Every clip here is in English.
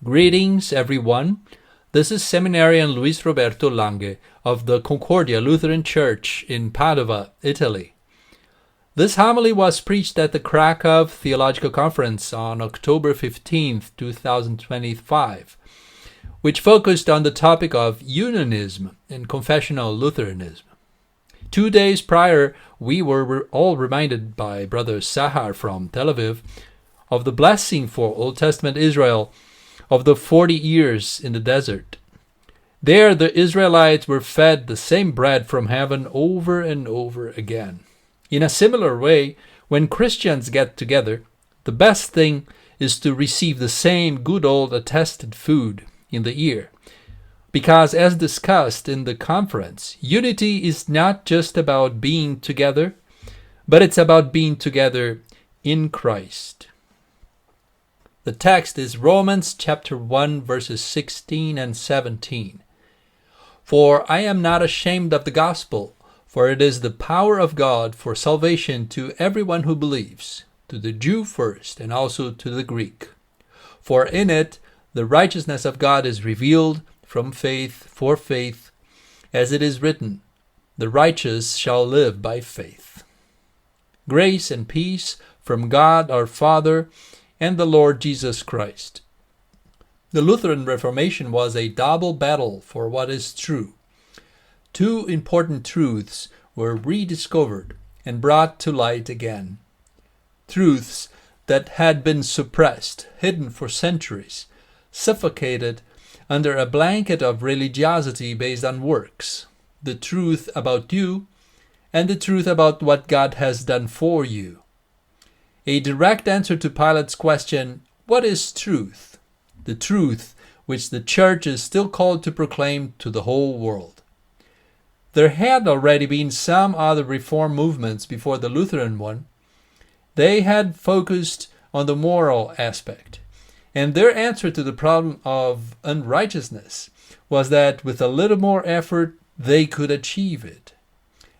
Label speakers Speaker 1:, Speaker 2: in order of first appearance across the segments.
Speaker 1: Greetings, everyone. This is Seminarian Luiz Roberto Lange of the Concordia Lutheran Church in Padova, Italy. This homily was preached at the Krakow Theological Conference on October 15, 2025, which focused on the topic of Unionism and Confessional Lutheranism. 2 days prior, we were all reminded by Brother Sahar from Tel Aviv of the blessing for Old Testament Israel of the 40 years in the desert. There the Israelites were fed the same bread from heaven over and over again. In a similar way, when Christians get together, the best thing is to receive the same good old attested food in the ear. Because as discussed in the conference, unity is not just about being together, but it's about being together in Christ. The text is Romans chapter 1, verses 16 and 17. For I am not ashamed of the gospel, for it is the power of God for salvation to everyone who believes, to the Jew first and also to the Greek. For in it the righteousness of God is revealed from faith for faith, as it is written, the righteous shall live by faith. Grace and peace from God our Father and the Lord Jesus Christ. The Lutheran Reformation was a double battle for what is true. Two important truths were rediscovered and brought to light again. Truths that had been suppressed, hidden for centuries, suffocated under a blanket of religiosity based on works. The truth about you and the truth about what God has done for you. A direct answer to Pilate's question, what is truth? The truth which the church is still called to proclaim to the whole world. There had already been some other reform movements before the Lutheran one. They had focused on the moral aspect, and their answer to the problem of unrighteousness was that with a little more effort they could achieve it.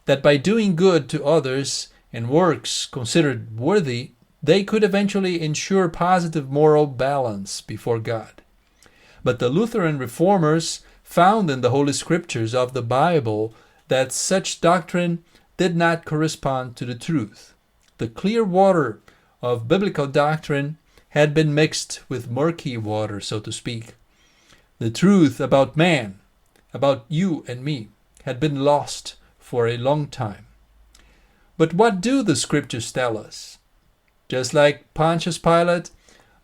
Speaker 1: That by doing good to others and works considered worthy, they could eventually ensure positive moral balance before God. But the Lutheran reformers found in the Holy Scriptures of the Bible that such doctrine did not correspond to the truth. The clear water of biblical doctrine had been mixed with murky water, so to speak. The truth about man, about you and me, had been lost for a long time. But what do the Scriptures tell us? Just like Pontius Pilate,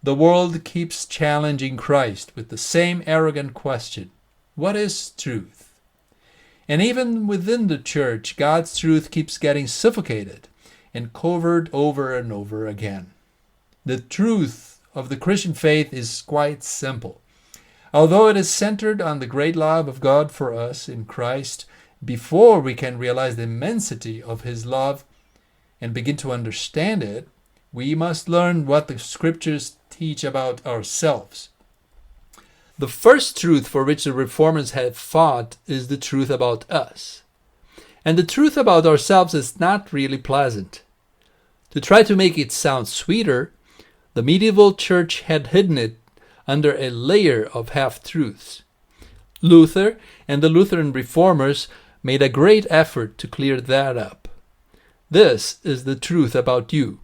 Speaker 1: the world keeps challenging Christ with the same arrogant question, what is truth? And even within the church, God's truth keeps getting suffocated and covered over and over again. The truth of the Christian faith is quite simple. Although it is centered on the great love of God for us in Christ, before we can realize the immensity of His love and begin to understand it, we must learn what the Scriptures teach about ourselves. The first truth for which the Reformers had fought is the truth about us. And the truth about ourselves is not really pleasant. To try to make it sound sweeter, the medieval church had hidden it under a layer of half-truths. Luther and the Lutheran Reformers made a great effort to clear that up. This is the truth about you.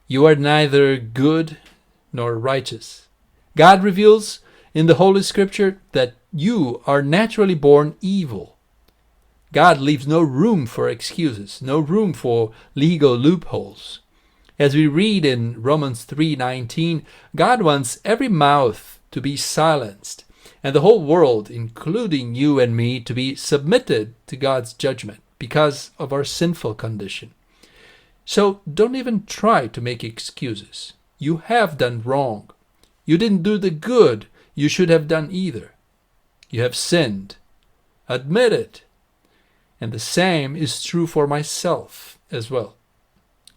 Speaker 1: You are neither good nor righteous. God reveals in the Holy Scripture that you are naturally born evil. God leaves no room for excuses, no room for legal loopholes. As we read in Romans 3:19, God wants every mouth to be silenced and the whole world, including you and me, to be submitted to God's judgment because of our sinful condition. So don't even try to make excuses. You have done wrong. You didn't do the good you should have done either. You have sinned. Admit it. And the same is true for myself as well.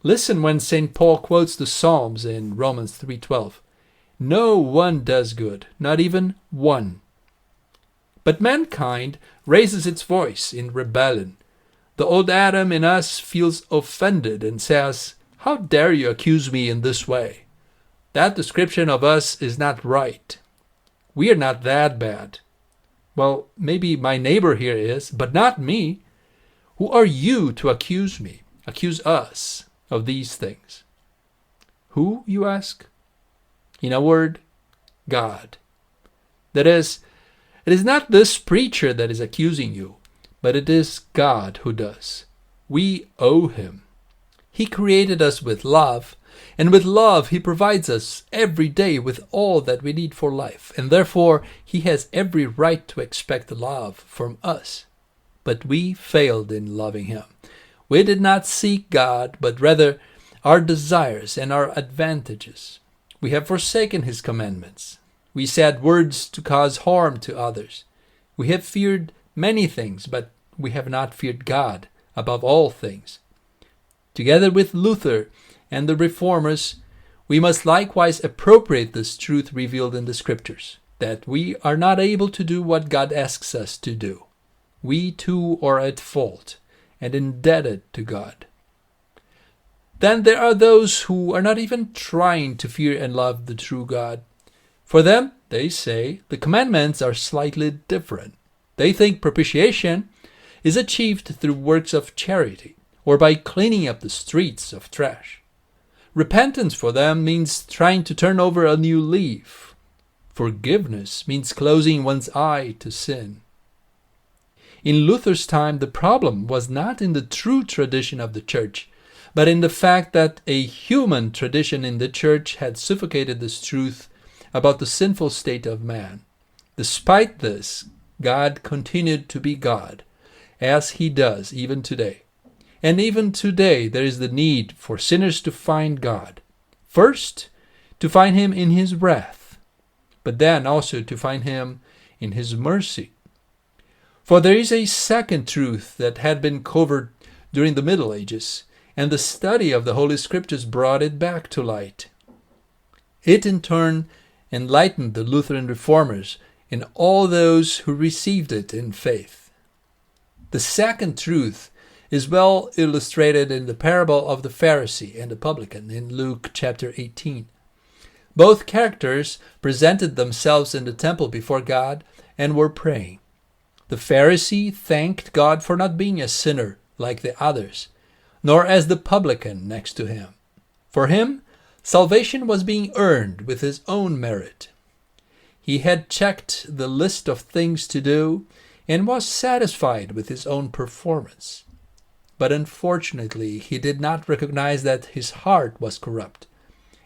Speaker 1: Listen when St. Paul quotes the Psalms in Romans 3:12. No one does good, not even one. But mankind raises its voice in rebellion. The old Adam in us feels offended and says, how dare you accuse me in this way? That description of us is not right. We are not that bad. Well, maybe my neighbor here is, but not me. Who are you to accuse me, accuse us of these things? Who, you ask? In a word, God. That is, it is not this preacher that is accusing you, but it is God who does. We owe him. He created us with love, and with love he provides us every day with all that we need for life, and therefore he has every right to expect love from us. But we failed in loving him. We did not seek God, but rather our desires and our advantages. We have forsaken his commandments. We said words to cause harm to others. We have feared many things, but we have not feared God above all things. Together with Luther and the Reformers, we must likewise appropriate this truth revealed in the Scriptures, that we are not able to do what God asks us to do. We too are at fault and indebted to God. Then there are those who are not even trying to fear and love the true God. For them, they say, the commandments are slightly different. They think propitiation is achieved through works of charity, or by cleaning up the streets of trash. Repentance for them means trying to turn over a new leaf. Forgiveness means closing one's eye to sin. In Luther's time, the problem was not in the true tradition of the church, but in the fact that a human tradition in the church had suffocated this truth about the sinful state of man. Despite this, God continued to be God, as he does even today. And even today, there is the need for sinners to find God. First, to find him in his wrath, but then also to find him in his mercy. For there is a second truth that had been covered during the Middle Ages, and the study of the Holy Scriptures brought it back to light. It in turn enlightened the Lutheran Reformers and all those who received it in faith. The second truth is well illustrated in the parable of the Pharisee and the publican in Luke chapter 18. Both characters presented themselves in the temple before God and were praying. The Pharisee thanked God for not being a sinner like the others, nor as the publican next to him. For him, salvation was being earned with his own merit. He had checked the list of things to do and was satisfied with his own performance. But unfortunately, he did not recognize that his heart was corrupt,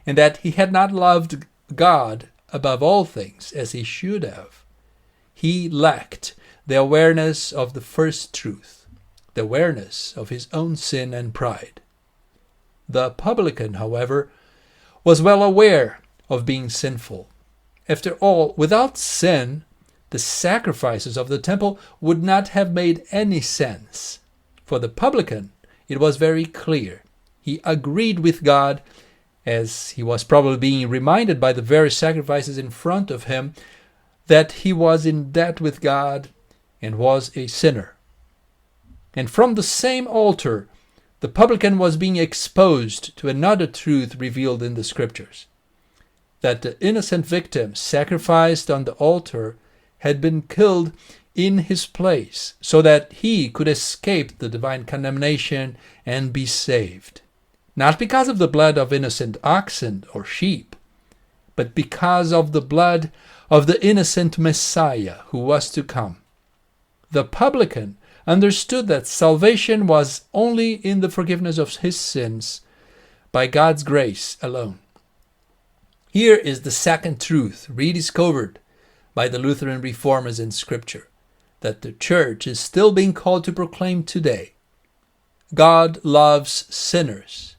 Speaker 1: and that he had not loved God above all things as he should have. He lacked the awareness of the first truth, the awareness of his own sin and pride. The publican, however, was well aware of being sinful. After all, without sin, the sacrifices of the temple would not have made any sense. For the publican, it was very clear. He agreed with God, as he was probably being reminded by the very sacrifices in front of him, that he was in debt with God and was a sinner. And from the same altar, the publican was being exposed to another truth revealed in the Scriptures, that the innocent victim sacrificed on the altar had been killed in his place, so that he could escape the divine condemnation and be saved. Not because of the blood of innocent oxen or sheep, but because of the blood of the innocent Messiah who was to come. The publican understood that salvation was only in the forgiveness of his sins by God's grace alone. Here is the second truth rediscovered by the Lutheran Reformers in Scripture, that the Church is still being called to proclaim today. God loves sinners.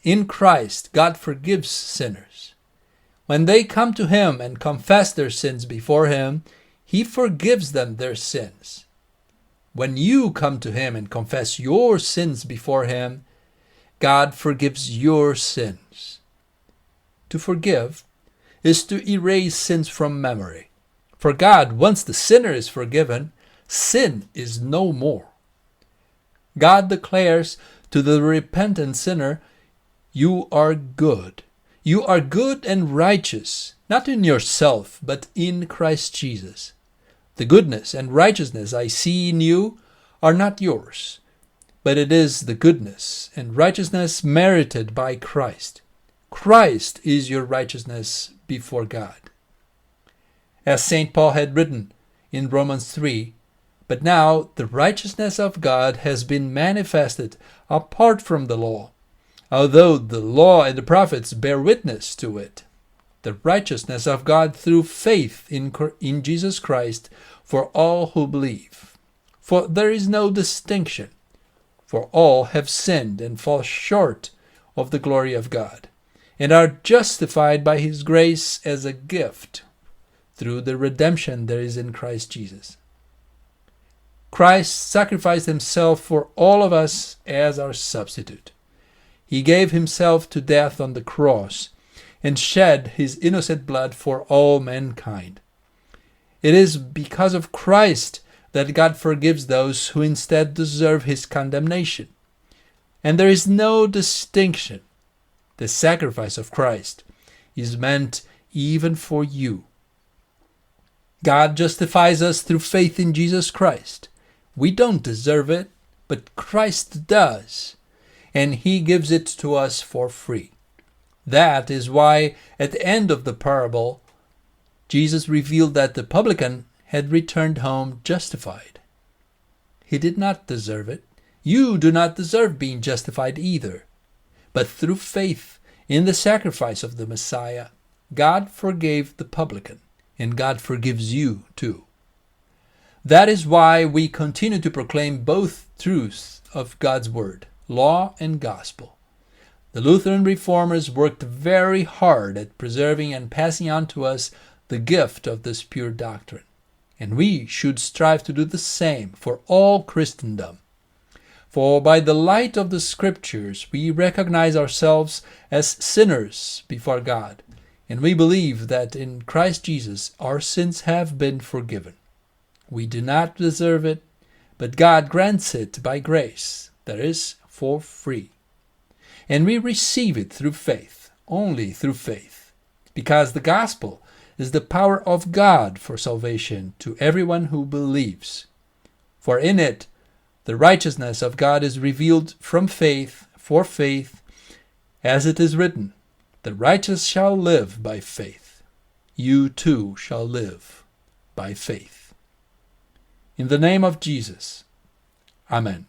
Speaker 1: In Christ, God forgives sinners. When they come to him and confess their sins before him, he forgives them their sins. When you come to him and confess your sins before him, God forgives your sins. To forgive is to erase sins from memory. For God, once the sinner is forgiven, sin is no more. God declares to the repentant sinner, "You are good. You are good and righteous, not in yourself, but in Christ Jesus. The goodness and righteousness I see in you are not yours, but it is the goodness and righteousness merited by Christ. Christ is your righteousness before God. As St. Paul had written in Romans 3, but now the righteousness of God has been manifested apart from the law, although the law and the prophets bear witness to it. The righteousness of God through faith in Jesus Christ for all who believe. For there is no distinction, for all have sinned and fall short of the glory of God, and are justified by his grace as a gift through the redemption there is in Christ Jesus. Christ sacrificed himself for all of us as our substitute. He gave himself to death on the cross and shed his innocent blood for all mankind. It is because of Christ that God forgives those who instead deserve his condemnation. And there is no distinction. The sacrifice of Christ is meant even for you. God justifies us through faith in Jesus Christ. We don't deserve it, but Christ does, and he gives it to us for free. That is why at the end of the parable, Jesus revealed that the publican had returned home justified. He did not deserve it. You do not deserve being justified either. But through faith in the sacrifice of the Messiah, God forgave the publican, and God forgives you too. That is why we continue to proclaim both truths of God's Word, law and gospel. The Lutheran Reformers worked very hard at preserving and passing on to us the gift of this pure doctrine, and we should strive to do the same for all Christendom. For by the light of the Scriptures we recognize ourselves as sinners before God, and we believe that in Christ Jesus our sins have been forgiven. We do not deserve it, but God grants it by grace, that is, for free. And we receive it through faith, only through faith, because the gospel is the power of God for salvation to everyone who believes. For in it, the righteousness of God is revealed from faith for faith, as it is written, "The righteous shall live by faith." You too shall live by faith. In the name of Jesus, Amen.